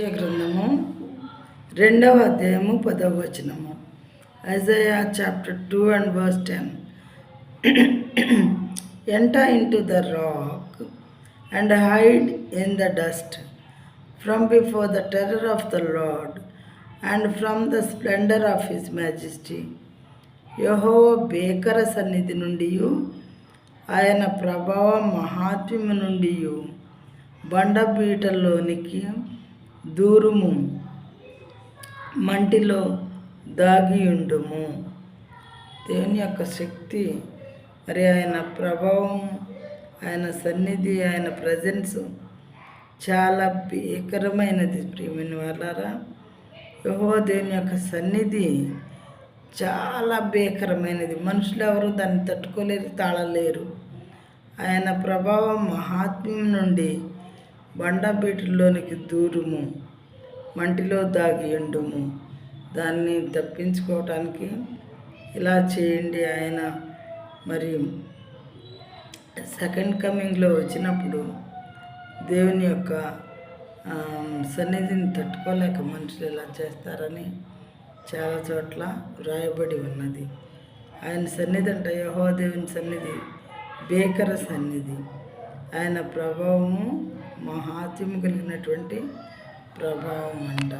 గ్రంథము 2వ అధ్యాయము 10వ వచనము. Isaiah chapter 2 and verse 10. Enter into the rock and hide in the dust from before the terror of the Lord and from the splendor of his majesty. యెహోవా భీకర సన్నిధి నుండి ఆయన ప్రభావ మహాత్మ్యము నుండి బండబీటల్లోనికి దూరుము, మంటిలో దాగియుండుము. దేవుని యొక్క శక్తి, మరి ఆయన ప్రభావం, ఆయన సన్నిధి, ఆయన ప్రజెన్స్ చాలా భీకరమైనది. ప్రియమైన వాళ్ళారా, యెహోవా దేవుని యొక్క సన్నిధి చాలా భీకరమైనది. మనుషులు ఎవరు దాన్ని తట్టుకోలేరు, తాళలేరు. ఆయన ప్రభావం మహాత్మ్యం నుండి బండబీటల్లోనికి దూరుము, మంటిలో దాగియుండుము. దాన్ని తప్పించుకోవటానికి ఇలా చేయండి. ఆయన మరి సెకండ్ కమింగ్లో వచ్చినప్పుడు దేవుని యొక్క సన్నిధిని తట్టుకోలేక మనుషులు ఇలా చేస్తారని చాలా చోట్ల వ్రాయబడి ఉన్నది. ఆయన సన్నిధి అంట, యెహోవా దేవుని సన్నిధి భీకర సన్నిధి. ఆయన ప్రభావము మహాత్మ్యము కలిగినటువంటి ప్రభావం అంట.